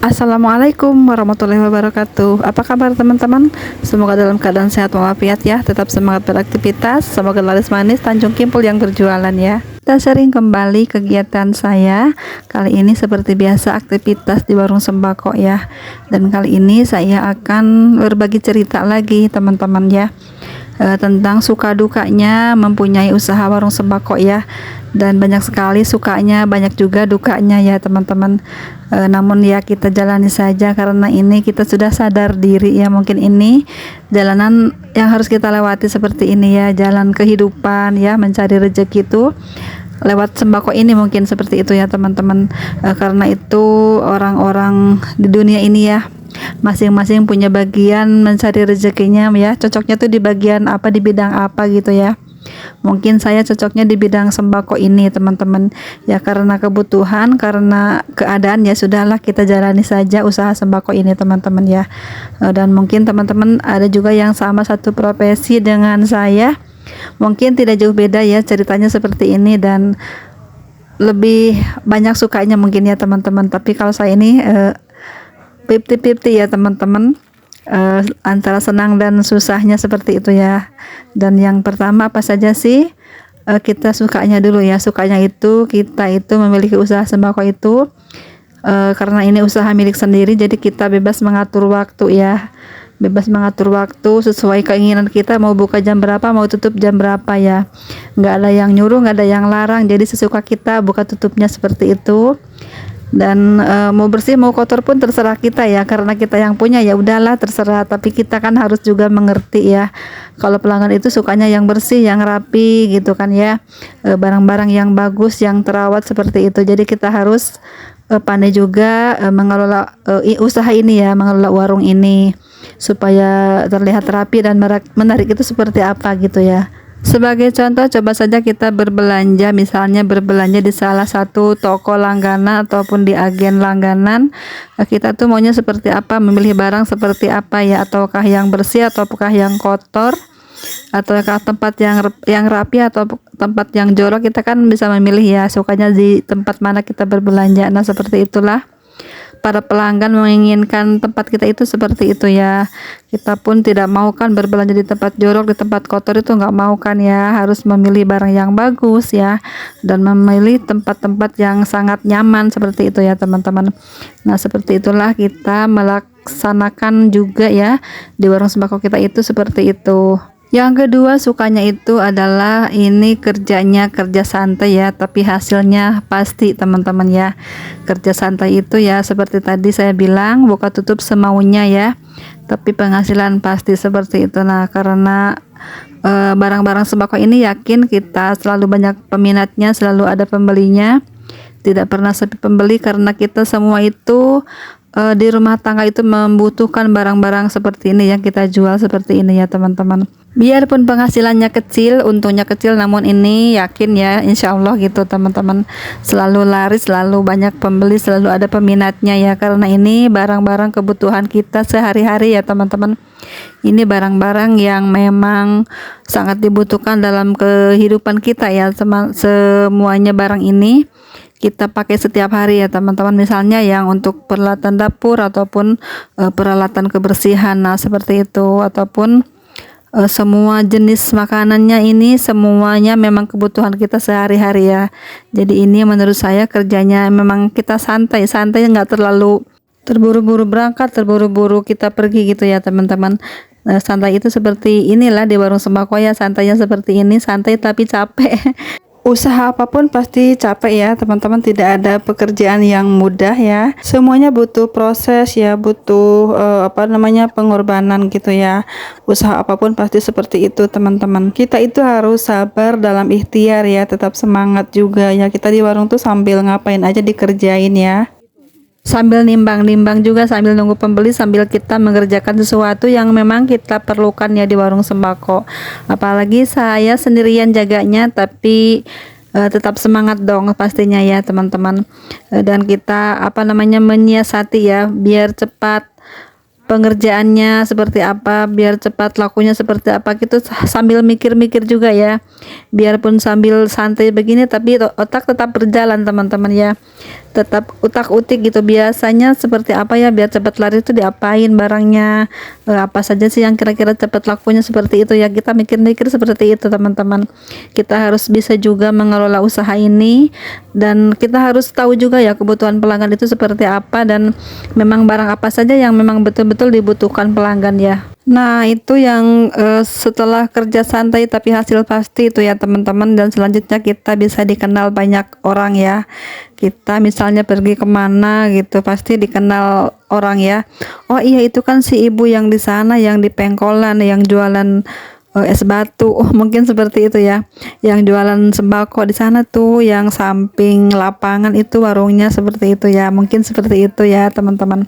Assalamualaikum warahmatullahi wabarakatuh. Apa kabar teman-teman? Semoga dalam keadaan sehat walafiat ya. Tetap semangat beraktivitas. Semoga laris manis Tanjung Kimpul yang berjualan ya. Kita sharing kembali kegiatan saya. Kali ini seperti biasa aktivitas di warung sembako ya. Dan kali ini saya akan berbagi cerita lagi teman-teman ya. Tentang suka dukanya mempunyai usaha warung sembako ya, dan banyak sekali sukanya, banyak juga dukanya ya teman-teman. Namun ya kita jalani saja karena ini kita sudah sadar diri ya, mungkin ini jalanan yang harus kita lewati seperti ini ya, jalan kehidupan ya, mencari rezeki itu lewat sembako ini, mungkin seperti itu ya teman-teman. Karena itu orang-orang di dunia ini ya masing-masing punya bagian mencari rezekinya ya, cocoknya tuh di bagian apa, di bidang apa gitu ya. Mungkin saya cocoknya di bidang sembako ini teman-teman ya, karena kebutuhan, karena keadaan ya sudahlah kita jalani saja usaha sembako ini teman-teman ya. Dan mungkin teman-teman ada juga yang sama satu profesi dengan saya, mungkin tidak jauh beda ya ceritanya seperti ini, dan lebih banyak sukanya mungkin ya teman-teman. Tapi kalau saya ini 50-50 ya teman-teman, antara senang dan susahnya seperti itu ya. Dan yang pertama apa saja sih? Kita sukanya dulu ya. Sukanya itu kita itu memiliki usaha sembako itu karena ini usaha milik sendiri, jadi kita bebas mengatur waktu ya. Bebas mengatur waktu sesuai keinginan kita, mau buka jam berapa, mau tutup jam berapa ya. Nggak ada yang nyuruh, nggak ada yang larang, jadi sesuka kita buka tutupnya seperti itu. Dan mau bersih mau kotor pun terserah kita ya, karena kita yang punya ya udahlah terserah. Tapi kita kan harus juga mengerti ya, kalau pelanggan itu sukanya yang bersih, yang rapi gitu kan ya, barang-barang yang bagus, yang terawat seperti itu. Jadi kita harus pandai juga mengelola usaha ini ya, mengelola warung ini supaya terlihat rapi dan menarik itu seperti apa gitu ya. Sebagai contoh, coba saja kita berbelanja, misalnya berbelanja di salah satu toko langganan ataupun di agen langganan. Kita tuh maunya seperti apa, memilih barang seperti apa ya, ataukah yang bersih ataukah yang kotor, ataukah tempat yang rapi atau tempat yang jorok. Kita kan bisa memilih ya, sukanya di tempat mana kita berbelanja. Nah seperti itulah para pelanggan menginginkan tempat kita itu seperti itu ya. Kita pun tidak mau kan berbelanja di tempat jorok, di tempat kotor, itu nggak mau kan ya. Harus memilih barang yang bagus ya, dan memilih tempat-tempat yang sangat nyaman seperti itu ya teman-teman. Nah seperti itulah kita melaksanakan juga ya di warung sembako kita itu seperti itu. Yang kedua sukanya itu adalah ini kerjanya kerja santai ya, tapi hasilnya pasti teman-teman ya. Kerja santai itu ya seperti tadi saya bilang, buka tutup semaunya ya, tapi penghasilan pasti seperti itu. Nah karena barang-barang sembako ini yakin kita selalu banyak peminatnya, selalu ada pembelinya, tidak pernah sepi pembeli, karena kita semua itu di rumah tangga itu membutuhkan barang-barang seperti ini yang kita jual seperti ini ya teman-teman. Biarpun penghasilannya kecil, untungnya kecil, namun ini yakin ya insya Allah gitu teman-teman, selalu laris, selalu banyak pembeli, selalu ada peminatnya ya, karena ini barang-barang kebutuhan kita sehari-hari ya teman-teman. Ini barang-barang yang memang sangat dibutuhkan dalam kehidupan kita ya, semuanya barang ini kita pakai setiap hari ya teman-teman. Misalnya yang untuk peralatan dapur ataupun peralatan kebersihan, nah seperti itu, ataupun semua jenis makanannya, ini semuanya memang kebutuhan kita sehari-hari ya. Jadi ini menurut saya kerjanya memang kita santai-santai, nggak terlalu terburu-buru berangkat, terburu-buru kita pergi gitu ya teman-teman. Santai itu seperti inilah di warung sembako ya, santainya seperti ini, santai tapi capek. Usaha apapun pasti capek ya teman-teman, tidak ada pekerjaan yang mudah ya, semuanya butuh proses ya, butuh pengorbanan gitu ya. Usaha apapun pasti seperti itu teman-teman. Kita itu harus sabar dalam ikhtiar ya, tetap semangat juga ya. Kita di warung tuh sambil ngapain aja dikerjain ya, sambil nimbang-nimbang juga, sambil nunggu pembeli, sambil kita mengerjakan sesuatu yang memang kita perlukan ya di warung sembako. Apalagi saya sendirian jaganya, tapi tetap semangat dong pastinya ya teman-teman. Dan kita menyiasati ya, biar cepat pengerjaannya seperti apa, biar cepat lakunya seperti apa gitu, sambil mikir-mikir juga ya. Biarpun sambil santai begini tapi otak tetap berjalan teman-teman ya. tetap utak-utik gitu, biasanya seperti apa ya biar cepat laris itu diapain barangnya, apa saja sih yang kira-kira cepat lakunya, seperti itu ya, kita mikir-mikir seperti itu teman-teman. Kita harus bisa juga mengelola usaha ini, dan kita harus tahu juga ya kebutuhan pelanggan itu seperti apa, dan memang barang apa saja yang memang betul-betul dibutuhkan pelanggan ya. Nah, itu yang setelah kerja santai tapi hasil pasti itu ya teman-teman, dan selanjutnya kita bisa dikenal banyak orang ya. Kita misalnya pergi kemana gitu pasti dikenal orang ya. Oh iya, itu kan si ibu yang di sana, yang di pengkolan, yang jualan es batu. Oh, mungkin seperti itu ya, yang jualan sembako di sana tuh, yang samping lapangan itu warungnya, seperti itu ya, mungkin seperti itu ya teman-teman.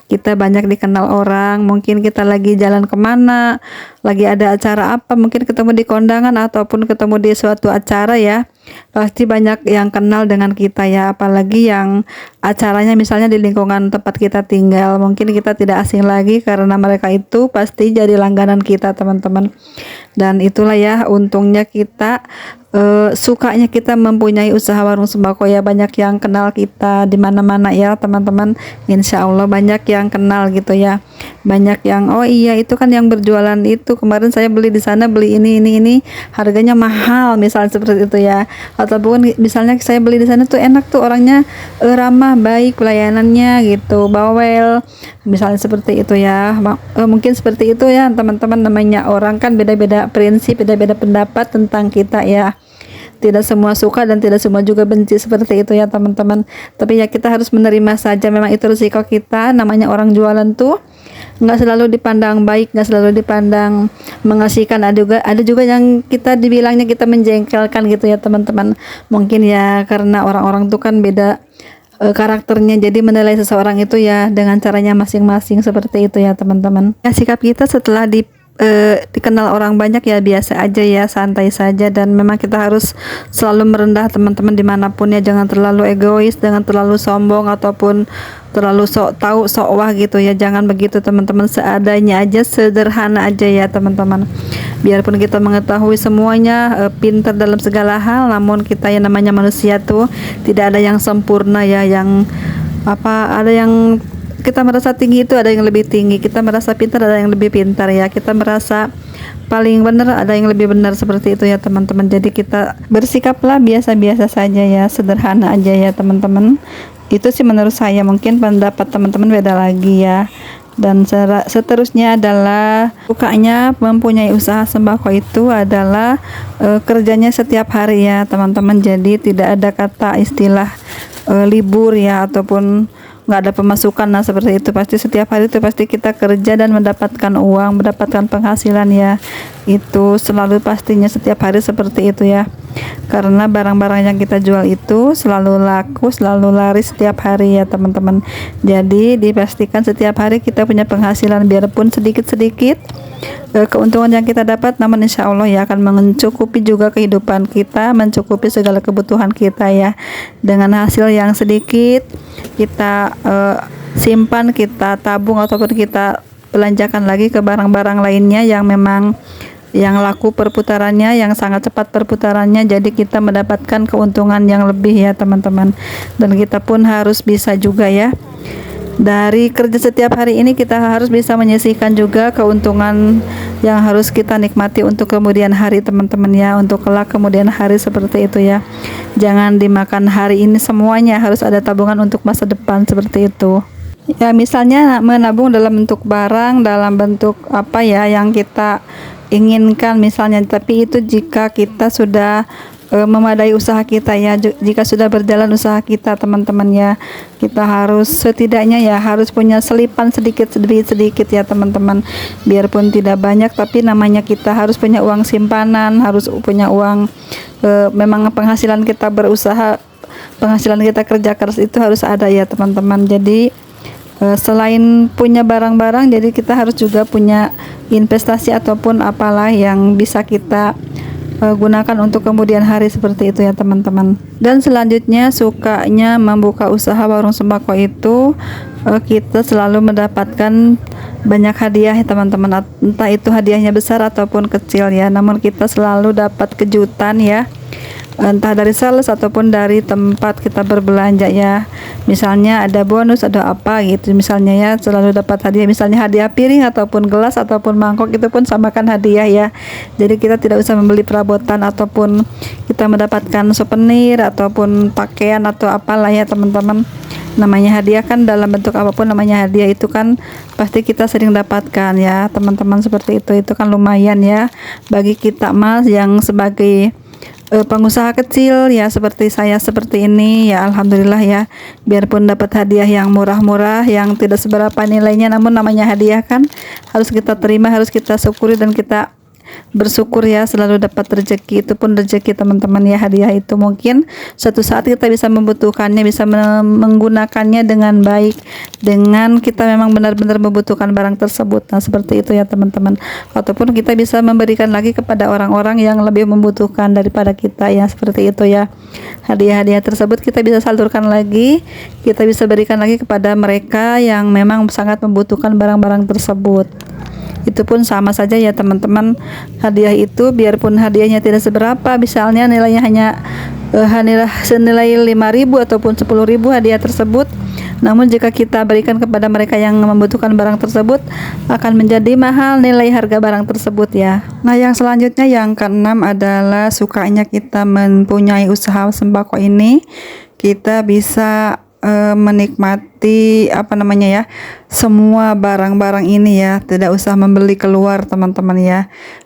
Kita banyak dikenal orang, mungkin kita lagi jalan kemana, lagi ada acara apa, mungkin ketemu di kondangan ataupun ketemu di suatu acara ya, pasti banyak yang kenal dengan kita ya, apalagi yang acaranya misalnya di lingkungan tempat kita tinggal, mungkin kita tidak asing lagi karena mereka itu pasti jadi langganan kita teman-teman. Dan itulah ya untungnya kita, sukanya kita mempunyai usaha warung sembako ya, banyak yang kenal kita di mana-mana ya teman-teman. Insya Allah banyak yang kenal gitu ya, banyak yang oh iya itu kan yang berjualan itu, kemarin saya beli di sana, beli ini harganya mahal, misalnya seperti itu ya. Ataupun misalnya saya beli di sana tuh enak tuh orangnya, ramah, baik pelayanannya gitu, bawel, misalnya seperti itu ya. Mungkin seperti itu ya teman-teman, namanya orang kan beda-beda prinsip, beda-beda pendapat tentang kita ya, tidak semua suka dan tidak semua juga benci, seperti itu ya teman-teman. Tapi ya kita harus menerima saja, memang itu risiko kita, namanya orang jualan tuh nggak selalu dipandang baik, nggak selalu dipandang mengasihkan, ada juga yang kita dibilangnya kita menjengkelkan gitu ya teman-teman. Mungkin ya karena orang-orang tuh kan beda karakternya, jadi menilai seseorang itu ya dengan caranya masing-masing, seperti itu ya teman-teman. Ya, sikap kita setelah dikenal orang banyak ya biasa aja ya, santai saja, dan memang kita harus selalu merendah teman-teman dimanapun ya, jangan terlalu egois, jangan terlalu sombong ataupun terlalu sok tahu, sok wah gitu ya, jangan begitu teman-teman, seadanya aja, sederhana aja ya teman-teman. Biarpun kita mengetahui semuanya, pintar dalam segala hal, namun kita yang namanya manusia tuh tidak ada yang sempurna ya, yang ada yang kita merasa tinggi itu ada yang lebih tinggi, kita merasa pintar ada yang lebih pintar ya, kita merasa paling benar ada yang lebih benar, seperti itu ya teman-teman. Jadi kita bersikaplah biasa-biasa saja ya, sederhana aja ya teman-teman. Itu sih menurut saya, mungkin pendapat teman-teman beda lagi ya. Dan seterusnya adalah sukanya mempunyai usaha sembako itu adalah kerjanya setiap hari ya teman-teman. Jadi tidak ada kata istilah libur ya, ataupun nggak ada pemasukan. Nah seperti itu, pasti setiap hari itu pasti kita kerja dan mendapatkan uang, mendapatkan penghasilan ya, itu selalu pastinya setiap hari seperti itu ya, karena barang-barang yang kita jual itu selalu laku, selalu laris setiap hari ya teman-teman. Jadi dipastikan setiap hari kita punya penghasilan, biarpun sedikit-sedikit keuntungan yang kita dapat, namun insya Allah ya akan mencukupi juga kehidupan kita, mencukupi segala kebutuhan kita ya. Dengan hasil yang sedikit kita simpan, kita tabung, ataupun kita belanjakan lagi ke barang-barang lainnya yang memang yang laku perputarannya, yang sangat cepat perputarannya, jadi kita mendapatkan keuntungan yang lebih ya teman-teman. Dan kita pun harus bisa juga ya, dari kerja setiap hari ini kita harus bisa menyisihkan juga keuntungan yang harus kita nikmati untuk kemudian hari teman-teman ya, untuk kelak kemudian hari, seperti itu ya. Jangan dimakan hari ini semuanya, harus ada tabungan untuk masa depan, seperti itu ya. Misalnya menabung dalam bentuk barang, dalam bentuk apa ya yang kita inginkan misalnya, tapi itu jika kita sudah memadai usaha kita ya, jika sudah berjalan usaha kita teman-teman ya, kita harus setidaknya ya harus punya selipan sedikit demi sedikit ya teman-teman, biarpun tidak banyak, tapi namanya kita harus punya uang simpanan, harus punya uang, memang penghasilan kita berusaha, penghasilan kita kerja keras itu harus ada ya teman-teman. Jadi selain punya barang-barang, jadi kita harus juga punya investasi ataupun apalah yang bisa kita gunakan untuk kemudian hari, seperti itu ya teman-teman. Dan selanjutnya sukanya membuka usaha warung sembako itu, kita selalu mendapatkan banyak hadiah ya teman-teman, entah itu hadiahnya besar ataupun kecil ya, namun kita selalu dapat kejutan ya, entah dari sales ataupun dari tempat kita berbelanja ya. Misalnya ada bonus, ada apa gitu misalnya ya, selalu dapat hadiah, misalnya hadiah piring ataupun gelas ataupun mangkok, itu pun samakan hadiah ya. Jadi kita tidak usah membeli perabotan ataupun kita mendapatkan souvenir ataupun pakaian atau apalah ya teman-teman. Namanya hadiah kan, dalam bentuk apapun namanya hadiah itu kan pasti kita sering dapatkan ya teman-teman, seperti itu kan lumayan ya bagi kita mas yang sebagai pengusaha kecil ya seperti saya seperti ini ya. Alhamdulillah ya, biarpun dapat hadiah yang murah-murah yang tidak seberapa nilainya, namun namanya hadiah kan harus kita terima, harus kita syukuri dan kita bersyukur ya, selalu dapat rezeki. Itu pun rezeki teman-teman ya, hadiah itu mungkin suatu saat kita bisa membutuhkannya, bisa menggunakannya dengan baik, dengan kita memang benar-benar membutuhkan barang tersebut. Nah seperti itu ya teman-teman, ataupun kita bisa memberikan lagi kepada orang-orang yang lebih membutuhkan daripada kita ya, seperti itu ya. Hadiah-hadiah tersebut kita bisa salurkan lagi, kita bisa berikan lagi kepada mereka yang memang sangat membutuhkan barang-barang tersebut. Itu pun sama saja ya teman-teman, hadiah itu biarpun hadiahnya tidak seberapa, misalnya nilainya hanya senilai 5.000 ataupun 10.000 hadiah tersebut, namun jika kita berikan kepada mereka yang membutuhkan barang tersebut akan menjadi mahal nilai harga barang tersebut ya. Nah yang selanjutnya yang keenam adalah sukanya kita mempunyai usaha sembako ini, kita bisa menikmati semua barang-barang ini ya, tidak usah membeli keluar teman-teman ya.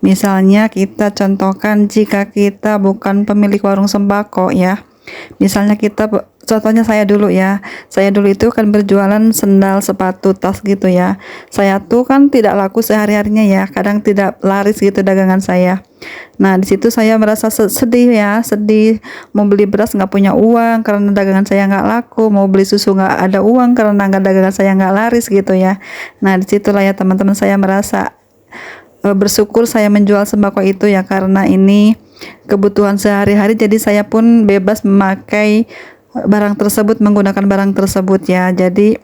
Misalnya kita contohkan, jika kita bukan pemilik warung sembako ya, misalnya contohnya saya dulu ya, saya dulu itu kan berjualan sendal, sepatu, tas gitu ya. Saya tuh kan tidak laku sehari-harinya ya, kadang tidak laris gitu dagangan saya. Nah di situ saya merasa sedih ya, sedih, mau beli beras nggak punya uang karena dagangan saya nggak laku, mau beli susu nggak ada uang karena dagangan saya nggak laris gitu ya. Nah disitulah ya teman-teman saya merasa bersyukur saya menjual sembako itu ya, karena ini kebutuhan sehari-hari, jadi saya pun bebas memakai barang tersebut, menggunakan barang tersebut ya. Jadi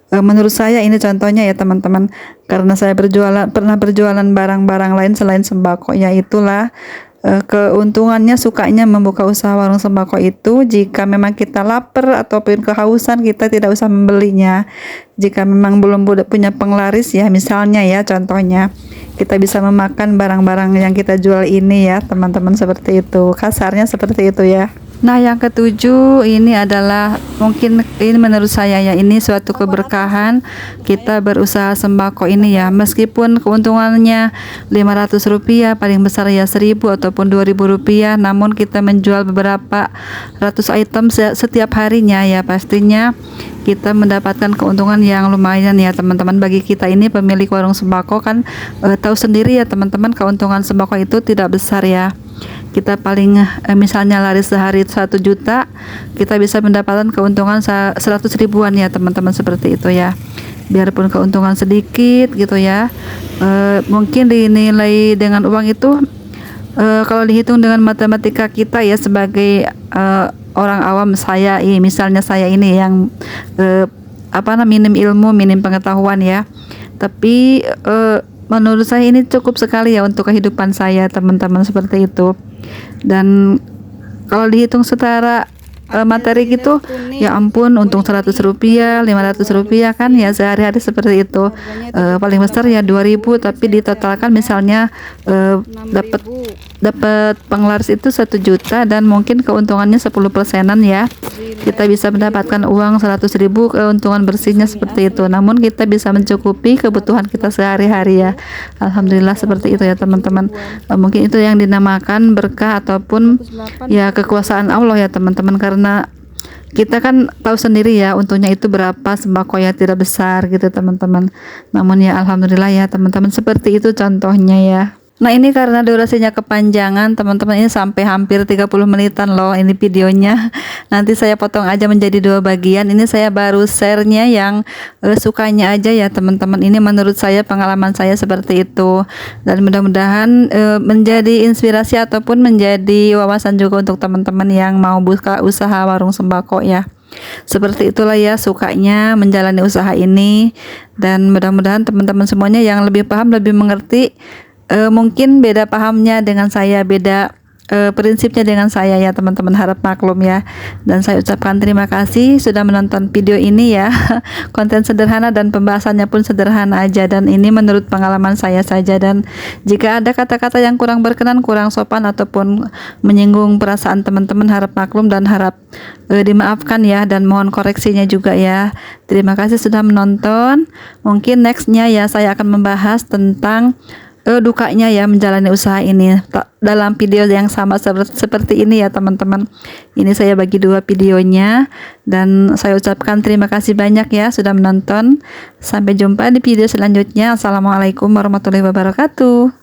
menurut saya ini contohnya ya teman-teman, karena saya pernah berjualan barang-barang lain selain sembako ya, itulah keuntungannya sukanya membuka usaha warung sembako itu. Jika memang kita lapar ataupun kehausan, kita tidak usah membelinya. Jika memang belum punya penglaris ya, misalnya ya contohnya, kita bisa memakan barang-barang yang kita jual ini ya teman-teman, seperti itu, kasarnya seperti itu ya. Nah yang ketujuh ini adalah, mungkin ini menurut saya ya, ini suatu keberkahan kita berusaha sembako ini ya. Meskipun keuntungannya Rp500, paling besar ya 1.000 ataupun Rp2.000, namun kita menjual beberapa ratus item setiap harinya ya, pastinya kita mendapatkan keuntungan yang lumayan ya teman-teman. Bagi kita ini pemilik warung sembako kan tahu sendiri ya teman-teman, keuntungan sembako itu tidak besar ya. Kita paling misalnya laris sehari 1 juta, kita bisa mendapatkan keuntungan 100 ribuan ya teman-teman, seperti itu ya. Biarpun keuntungan sedikit gitu ya, mungkin dinilai dengan uang itu, kalau dihitung dengan matematika kita ya sebagai orang awam, misalnya saya ini yang minim ilmu, minim pengetahuan ya, tapi menurut saya ini cukup sekali ya untuk kehidupan saya teman-teman, seperti itu. Dan kalau dihitung secara materi gitu, ya ampun, untung Rp100, Rp500 kan ya sehari-hari, seperti itu. Paling besar ya 2.000, tapi ditotalkan misalnya dapat penglaris itu 1 juta dan mungkin keuntungannya 10%-an ya. Kita bisa mendapatkan uang 100.000 keuntungan bersihnya, seperti itu. Namun kita bisa mencukupi kebutuhan kita sehari-hari ya. Alhamdulillah seperti itu ya teman-teman. Mungkin itu yang dinamakan berkah ataupun ya kekuasaan Allah ya teman-teman, karena kita kan tahu sendiri ya untungnya itu berapa, sembako ya tidak besar gitu teman-teman. Namun ya alhamdulillah ya teman-teman, seperti itu contohnya ya. Nah ini karena durasinya kepanjangan teman-teman, ini sampai hampir 30 menitan loh ini videonya. Nanti saya potong aja menjadi 2 bagian. Ini saya baru share-nya yang sukanya aja ya teman-teman. Ini menurut saya, pengalaman saya seperti itu. Dan mudah-mudahan menjadi inspirasi ataupun menjadi wawasan juga untuk teman-teman yang mau buka usaha warung sembako ya. Seperti itulah ya sukanya menjalani usaha ini. Dan mudah-mudahan teman-teman semuanya yang lebih paham, lebih mengerti, mungkin beda pahamnya dengan saya, beda prinsipnya dengan saya ya teman-teman, harap maklum ya. Dan saya ucapkan terima kasih sudah menonton video ini ya. Konten sederhana dan pembahasannya pun sederhana aja, dan ini menurut pengalaman saya saja. Dan jika ada kata-kata yang kurang berkenan, kurang sopan ataupun menyinggung perasaan teman-teman, harap maklum dan harap dimaafkan ya, dan mohon koreksinya juga ya. Terima kasih sudah menonton. Mungkin nextnya ya saya akan membahas tentang dukanya ya menjalani usaha ini dalam video yang sama seperti ini ya teman-teman. Ini saya bagi dua videonya, dan saya ucapkan terima kasih banyak ya sudah menonton. Sampai jumpa di video selanjutnya. Assalamualaikum warahmatullahi wabarakatuh.